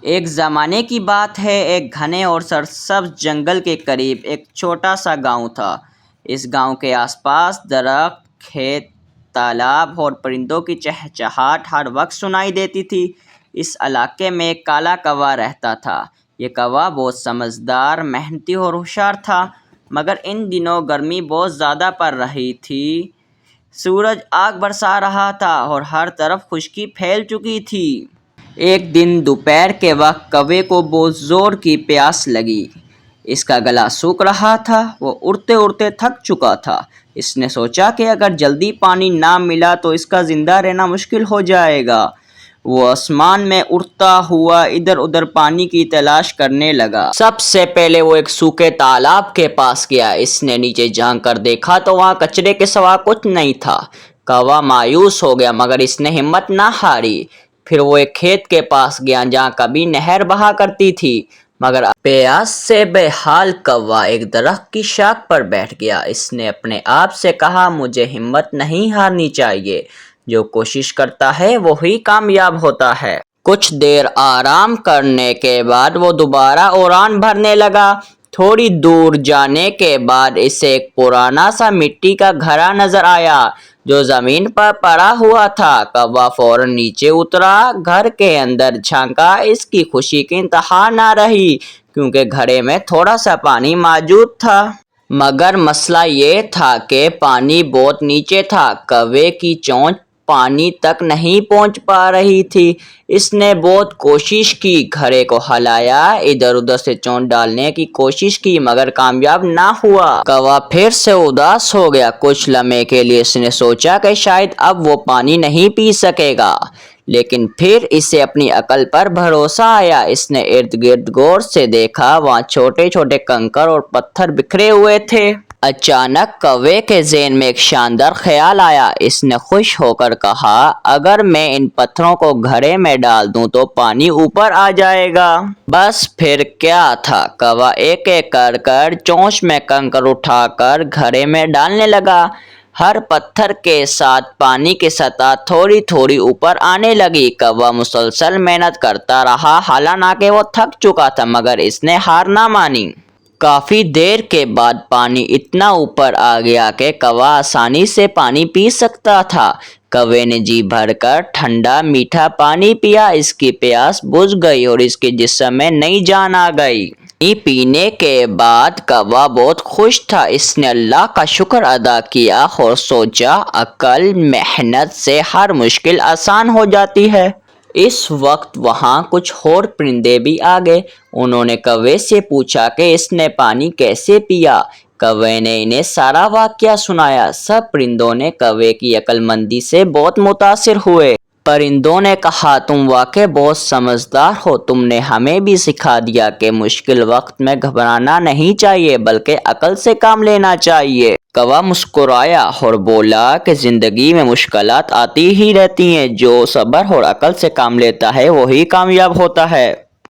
ایک زمانے کی بات ہے، ایک گھنے اور سرسبز جنگل کے قریب ایک چھوٹا سا گاؤں تھا۔ اس گاؤں کے آس پاس درخت، کھیت، تالاب اور پرندوں کی چہچہاہٹ ہر وقت سنائی دیتی تھی۔ اس علاقے میں ایک کالا کوا رہتا تھا۔ یہ کوا بہت سمجھدار، محنتی اور ہوشیار تھا، مگر ان دنوں گرمی بہت زیادہ پڑ رہی تھی۔ سورج آگ برسا رہا تھا اور ہر طرف خشکی پھیل چکی تھی۔ ایک دن دوپہر کے وقت کوے کو بہت زور کی پیاس لگی۔ اس کا گلا سوکھ رہا تھا، وہ اڑتے اڑتے تھک چکا تھا۔ اس نے سوچا کہ اگر جلدی پانی نہ ملا تو اس کا زندہ رہنا مشکل ہو جائے گا۔ وہ آسمان میں اڑتا ہوا ادھر ادھر پانی کی تلاش کرنے لگا۔ سب سے پہلے وہ ایک سوکھے تالاب کے پاس گیا۔ اس نے نیچے جھانک کر دیکھا تو وہاں کچرے کے سوا کچھ نہیں تھا۔ کوا مایوس ہو گیا، مگر اس نے ہمت نہ ہاری۔ پھر وہ ایک کھیت کے پاس گیا جہاں کبھی نہر بہا کرتی تھی، مگر پیاس سے بے حال کوا ایک درخت کی شاخ پر بیٹھ گیا۔ اس نے اپنے آپ سے کہا، مجھے ہمت نہیں ہارنی چاہیے، جو کوشش کرتا ہے وہی کامیاب ہوتا ہے۔ کچھ دیر آرام کرنے کے بعد وہ دوبارہ اڑان بھرنے لگا۔ تھوڑی دور جانے کے بعد اسے ایک پرانا سا مٹی کا گھڑا نظر آیا جو زمین پر پڑا ہوا تھا۔ کوا فوراً نیچے اترا، گھر کے اندر جھانکا۔ اس کی خوشی کی انتہا نہ رہی کیونکہ گھڑے میں تھوڑا سا پانی موجود تھا۔ مگر مسئلہ یہ تھا کہ پانی بہت نیچے تھا، کوے کی چونچ پانی تک نہیں پہنچ پا رہی تھی۔ اس نے بہت کوشش کی، گھڑے کو ہلایا، ادھر ادھر سے چونچ ڈالنے کی کوشش کی، مگر کامیاب نہ ہوا۔ کوا پھر سے اداس ہو گیا۔ کچھ لمحے کے لیے اس نے سوچا کہ شاید اب وہ پانی نہیں پی سکے گا، لیکن پھر اسے اپنی عقل پر بھروسہ آیا۔ اس نے ارد گرد غور سے دیکھا، وہاں چھوٹے چھوٹے کنکر اور پتھر بکھرے ہوئے تھے۔ اچانک کوے کے ذہن میں ایک شاندار خیال آیا۔ اس نے خوش ہو کر کہا، اگر میں ان پتھروں کو گھڑے میں ڈال دوں تو پانی اوپر آ جائے گا۔ بس پھر کیا تھا، کوا ایک ایک کر چونچ میں کنکر اٹھا کر گھڑے میں ڈالنے لگا۔ ہر پتھر کے ساتھ پانی کی سطح تھوڑی تھوڑی اوپر آنے لگی۔ کوا مسلسل محنت کرتا رہا، حالانکہ وہ تھک چکا تھا، مگر اس نے ہار نہ مانی۔ کافی دیر کے بعد پانی اتنا اوپر آ گیا کہ کوا آسانی سے پانی پی سکتا تھا۔ کوے نے جی بھر کر ٹھنڈا میٹھا پانی پیا۔ اس کی پیاس بجھ گئی اور اس کے جسم میں نئی جان آ گئی۔ پانی پینے کے بعد کوا بہت خوش تھا۔ اس نے اللہ کا شکر ادا کیا اور سوچا، عقل، محنت سے ہر مشکل آسان ہو جاتی ہے۔ اس وقت وہاں کچھ اور پرندے بھی آ گئے۔ انہوں نے کوے سے پوچھا کہ اس نے پانی کیسے پیا۔ کوے نے انہیں سارا واقعہ سنایا۔ سب پرندوں نے کوے کی عقل مندی سے بہت متاثر ہوئے۔ پرندوں نے کہا، تم واقعی بہت سمجھدار ہو، تم نے ہمیں بھی سکھا دیا کہ مشکل وقت میں گھبرانا نہیں چاہیے بلکہ عقل سے کام لینا چاہیے۔ کوا مسکرایا اور بولا کہ زندگی میں مشکلات آتی ہی رہتی ہیں، جو صبر اور عقل سے کام لیتا ہے وہی کامیاب ہوتا ہے۔